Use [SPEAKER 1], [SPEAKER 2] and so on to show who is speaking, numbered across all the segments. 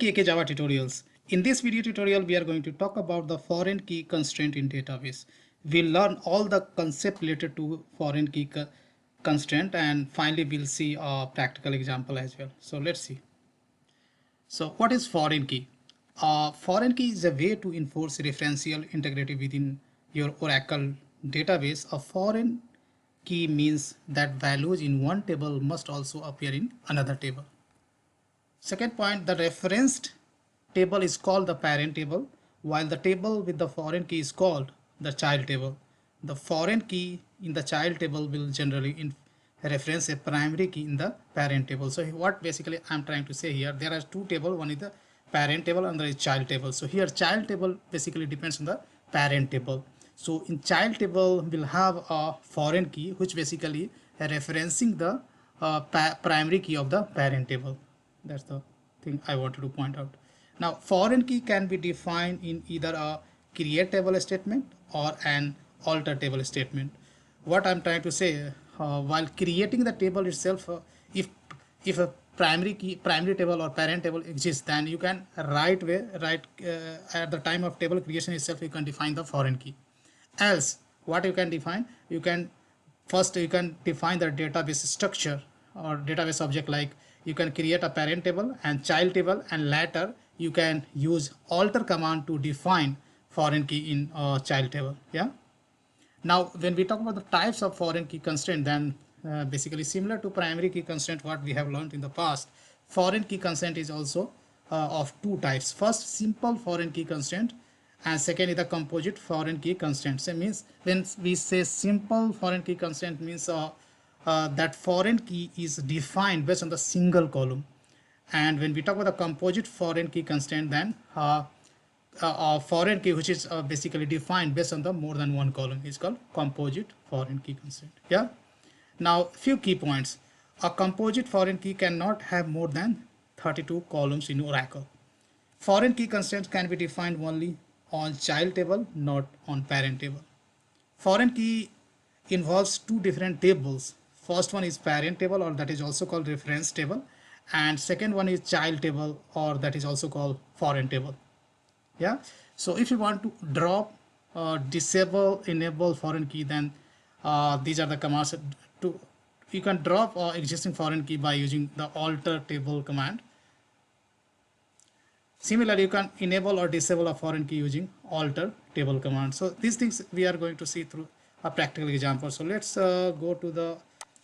[SPEAKER 1] KK Java tutorials. In this video tutorial, we are going to talk about the foreign key constraint in database. We'll learn all the concept related to foreign key constraint, and finally we'll see a practical example as well. So let's see. So what is foreign key? Foreign key is a way to enforce referential integrity within your Oracle database. A foreign key means that values in one table must also appear in another table. Second point, the referenced table is called the parent table, while the table with the foreign key is called the child table. The foreign key in the child table will generally reference a primary key in the parent table. So what basically I'm trying to say here, there are two tables, one is the parent table and there is child table. So here child table basically depends on the parent table. So in child table we'll have a foreign key which basically referencing the primary key of the parent table. That's the thing I wanted to point out. Now foreign key can be defined in either a create table statement or an alter table statement. What I'm trying to say, while creating the table itself, if a primary table or parent table exists, then you can at the time of table creation itself you can define the foreign key. Else what you can define, you can define the database structure or database object, like you can create a parent table and child table, and later you can use alter command to define foreign key in child table. Yeah. Now when we talk about the types of foreign key constraint, then basically similar to primary key constraint what we have learned in the past, foreign key constraint is also of two types. First, simple foreign key constraint, and second is the composite foreign key constraint. So means when we say simple foreign key constraint means that foreign key is defined based on the single column, and when we talk about the composite foreign key constraint, then a foreign key which is basically defined based on the more than one column is called composite foreign key constraint. Yeah. Now few key points. A composite foreign key cannot have more than 32 columns in Oracle. Foreign key constraints can be defined only on child table, not on parent table. Foreign key involves two different tables. First one is parent table, or that is also called reference table, and second one is child table, or that is also called foreign table. Yeah. So if you want to drop, disable, enable foreign key, then these are the commands. You can drop existing foreign key by using the alter table command. Similarly, you can enable or disable a foreign key using alter table command. So these things we are going to see through a practical example. So let's go to the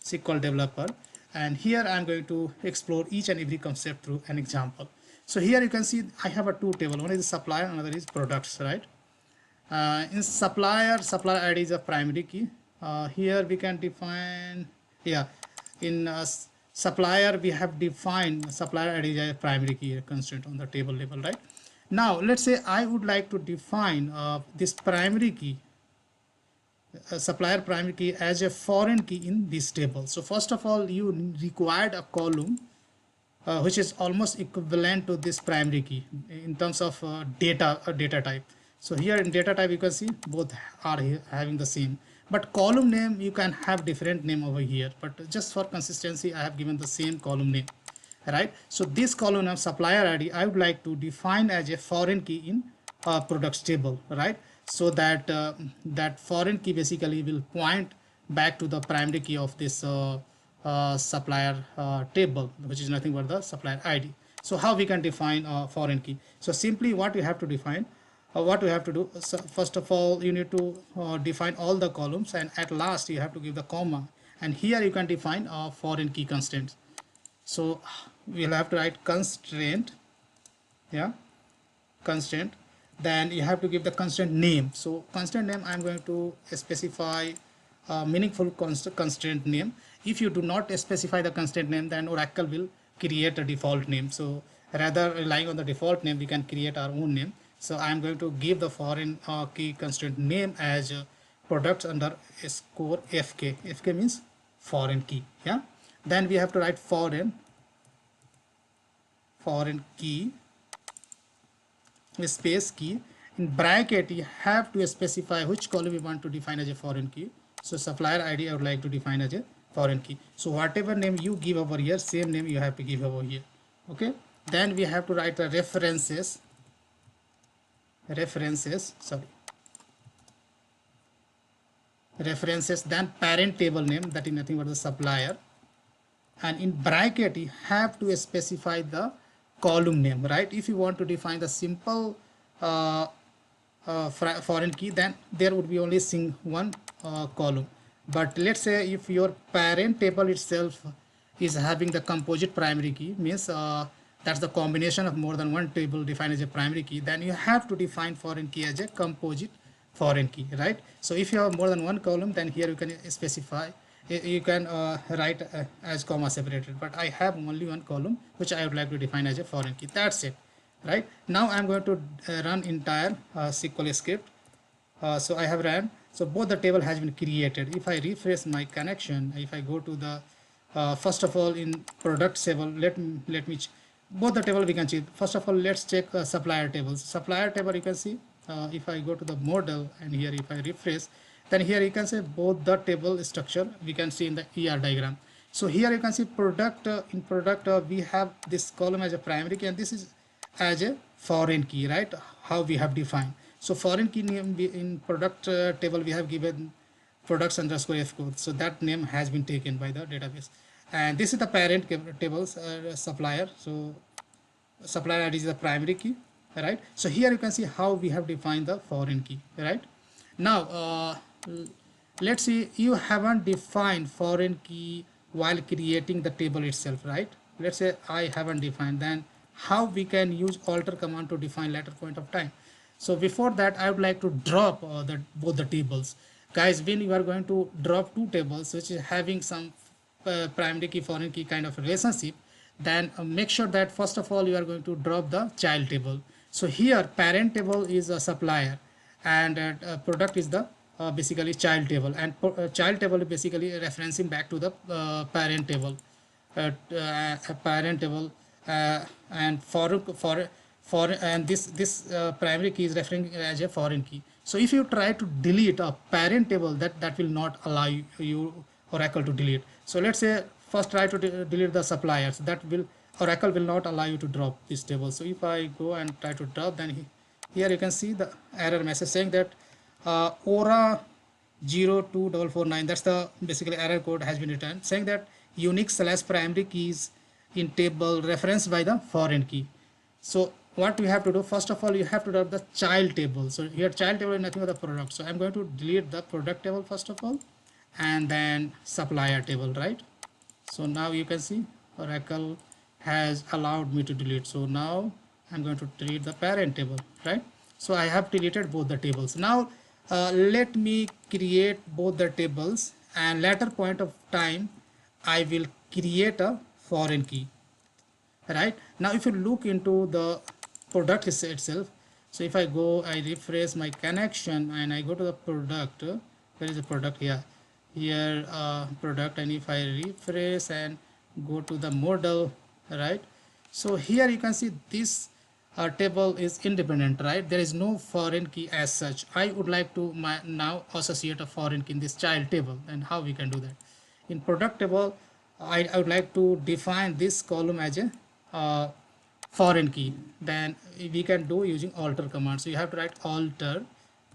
[SPEAKER 1] SQL developer, and here I'm going to explore each and every concept through an example. So here you can see I have a two table. One is supplier, another is products, right? In supplier ID is a primary key. Here we can define, yeah, in supplier we have defined supplier ID as a primary key constraint on the table level, right? Now let's say I would like to define this primary key, supplier primary key, as a foreign key in this table. So first of all, you required a column which is almost equivalent to this primary key in terms of data type. So here in data type you can see both are having the same, but column name you can have different name over here, but just for consistency I have given the same column name, right? So this column of supplier ID I would like to define as a foreign key in products table, right? So that that foreign key basically will point back to the primary key of this supplier table, which is nothing but the supplier ID. So how we can define a foreign key? So simply what we have to define, what we have to do, so first of all you need to define all the columns, and at last you have to give the comma, and here you can define foreign key constraints. So we'll have to write constraint, yeah, constraint, then you have to give the constraint name. So constraint name I'm going to specify meaningful constraint name. If you do not specify the constraint name, then Oracle will create a default name. So rather relying on the default name, we can create our own name. So I'm going to give the foreign key constraint name as products under score FK. FK means foreign key. Yeah. Then we have to write foreign key space key. In bracket you have to specify which column you want to define as a foreign key. So supplier ID I would like to define as a foreign key. So whatever name you give over here, same name you have to give over here. Okay. then we have to write the references, then parent table name, that is nothing but the supplier, and in bracket you have to specify the column name, right? If you want to define the simple foreign key, then there would be only one column. But let's say if your parent table itself is having the composite primary key, means that's the combination of more than one table defined as a primary key, then you have to define foreign key as a composite foreign key, right? So if you have more than one column, then here you can specify, you can write as comma separated, but I have only one column which I would like to define as a foreign key. That's it, right? Now I'm going to run entire SQL script. So I have ran, so both the table has been created. If I refresh my connection, if I go to the first of all in product table, let me both the table we can check. First of all, let's check supplier tables. Supplier table, you can see if I go to the model, and here if I refresh, then here you can see both the table structure we can see in the ER diagram. So here you can see product, in product we have this column as a primary key, and this is as a foreign key, right? How we have defined. So foreign key name in product table we have given products underscore f code, so that name has been taken by the database. And this is the parent tables supplier, so supplier ID is the primary key, right? So here you can see how we have defined the foreign key, right? Now let's see, you haven't defined foreign key while creating the table itself, right? Let's say I haven't defined, then how we can use alter command to define later point of time. So before that, I would like to drop both the tables. Guys, when you are going to drop two tables which is having some primary key foreign key kind of relationship, then make sure that first of all you are going to drop the child table. So here parent table is a supplier, and product is the basically child table, and child table is basically referencing back to the parent table, parent table, and for and this primary key is referring as a foreign key. So if you try to delete a parent table, that will not allow you Oracle to delete. So let's say first try to delete the suppliers, that will Oracle will not allow you to drop this table. So if I go and try to drop, then here you can see the error message saying that Aura 02449, that's the basically error code has been returned, saying that unique / primary keys in table referenced by the foreign key. So what we have to do, first of all you have to drop the child table. So here child table is nothing but the product, so I'm going to delete the product table first of all, and then supplier table, right? So now you can see Oracle has allowed me to delete. So now I'm going to delete the parent table, right? So I have deleted both the tables. Now let me create both the tables, and later point of time I will create a foreign key, right? Now if you look into the product itself, so if I go, I refresh my connection and I go to the product, where is the product? Here product, and if I refresh and go to the model, right? So here you can see this table is independent, right? There is no foreign key as such. I would like to now associate a foreign key in this child table, and how we can do that? In product table, I would like to define this column as a foreign key, then we can do using alter command. So you have to write alter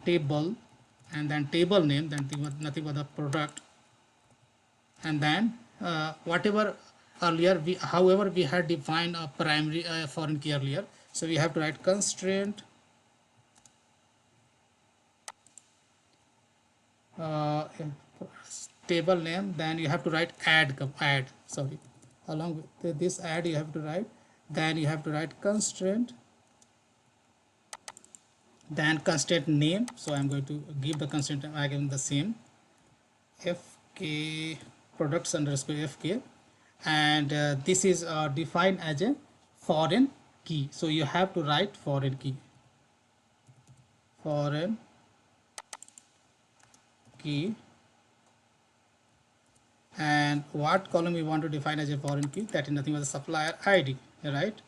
[SPEAKER 1] table, and then table name, then nothing but the product, and then whatever earlier however we had defined a primary foreign key earlier, so we have to write constraint table name, then you have to write add, sorry, along with this add you have to write, then you have to write constraint, then constraint name. So I'm going to give the constraint again the same, fk products underscore fk, and this is defined as a foreign key. So you have to write foreign key, and what column we want to define as a foreign key, that is nothing but the supplier ID, right?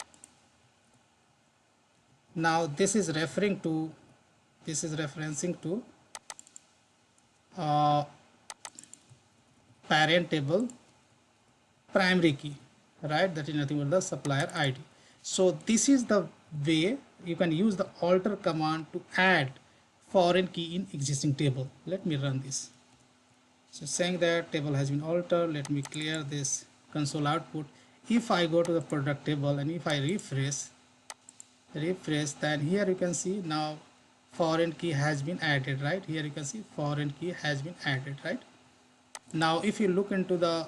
[SPEAKER 1] Now this is referencing to parent table primary key, right? That is nothing but the supplier ID. So this is the way you can use the alter command to add foreign key in existing table. Let me run this. So saying that table has been altered, let me clear this console output. If I go to the product table and if I refresh, then here you can see now foreign key has been added, right? Here you can see foreign key has been added, right? Now if you look into the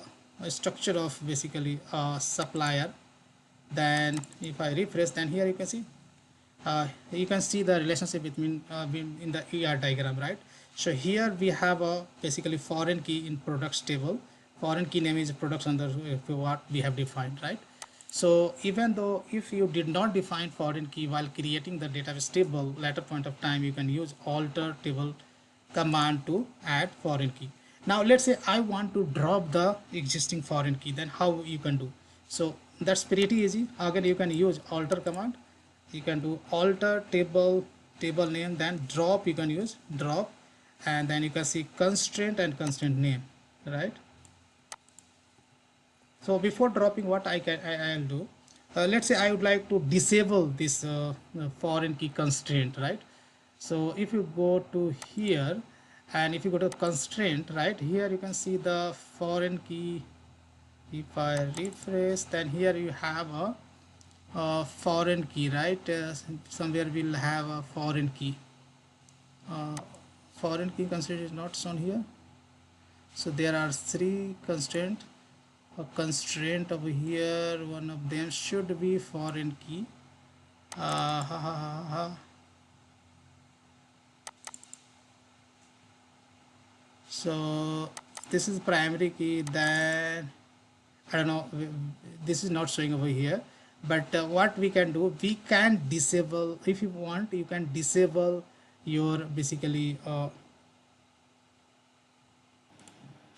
[SPEAKER 1] structure of basically a supplier, then if I refresh, then here you can see the relationship between in the ER diagram, right? So here we have a basically foreign key in products table. Foreign key name is products under what we have defined, right? So even though if you did not define foreign key while creating the database table, later point of time you can use alter table command to add foreign key. Now let's say I want to drop the existing foreign key, then how you can do? So that's pretty easy. Again, you can use alter command. You can do alter table name, then drop, you can use drop, and then you can see constraint and constraint name, right? So before dropping, what I'll do, let's say I would like to disable this foreign key constraint, right? So if you go to here and if you go to constraint, right, here you can see the foreign key. If I refresh, then here you have a foreign key, right? Somewhere we'll have a foreign key. Foreign key constraint is not shown here. So there are three constraints. A constraint over here, one of them should be foreign key. So this is primary key, then I don't know, this is not showing over here, but what we can do, we can disable, if you want you can disable your basically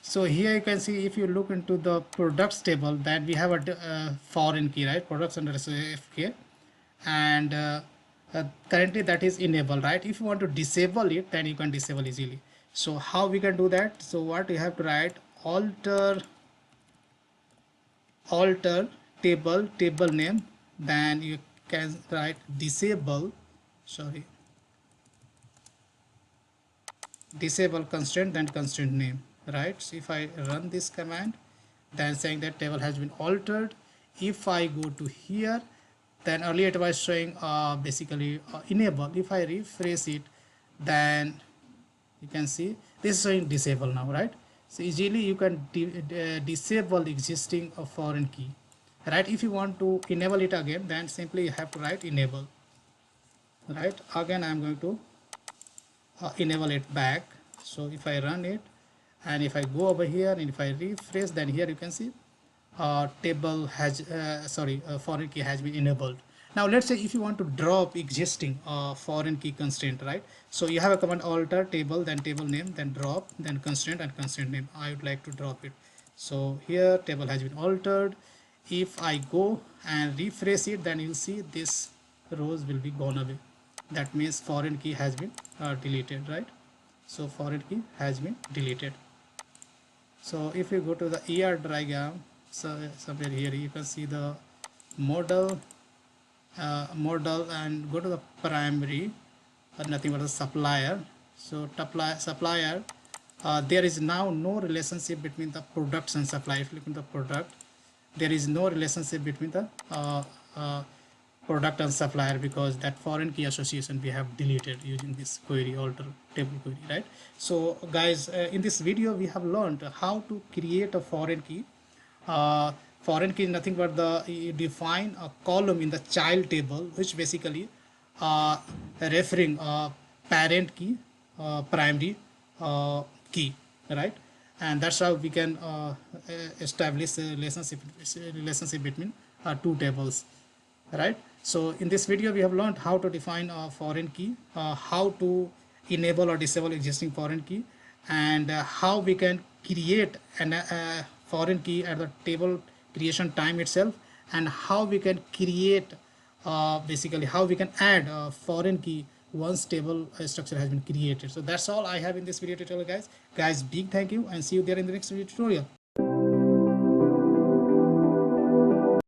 [SPEAKER 1] so here you can see, if you look into the products table, that we have a foreign key, right? Products under FK, and currently that is enabled, right? If you want to disable it, then you can disable easily. So how we can do that? So what you have to write, alter table name, then you can write disable constraint, then constraint name, right? So if I run this command, then saying that table has been altered. If I go to here, then earlier it was showing basically enable. If I refresh it, then you can see this is showing disable now, right? So easily you can disable existing foreign key, right? If you want to enable it again, then simply you have to write enable, right? Again I'm going to enable it back. So if I run it and if I go over here and if I refresh, then here you can see table has foreign key has been enabled. Now let's say if you want to drop existing foreign key constraint, right? So you have a command alter table, then table name, then drop, then constraint and constraint name. I would like to drop it. So here table has been altered. If I go and refresh it, then you'll see this rows will be gone away. That means foreign key has been deleted, right? So foreign key has been deleted. So if you go to the ER diagram, so somewhere here you can see the model and go to the primary, nothing but the supplier. So supplier, there is now no relationship between the products and supplier. If you look at the product, there is no relationship between the product and supplier, because that foreign key association we have deleted using this query, alter table query, right? So guys, in this video we have learned how to create a foreign key. Foreign key is nothing but you define a column in the child table, which basically referring parent key, primary key, right? And that's how we can establish a relationship between two tables, right? So in this video we have learned how to define a foreign key, how to enable or disable existing foreign key, and how we can create a foreign key at the table creation time itself, and how we can create basically how we can add a foreign key once table structure has been created. So that's all I have in this video tutorial, guys. Big thank you, and see you there in the next video tutorial.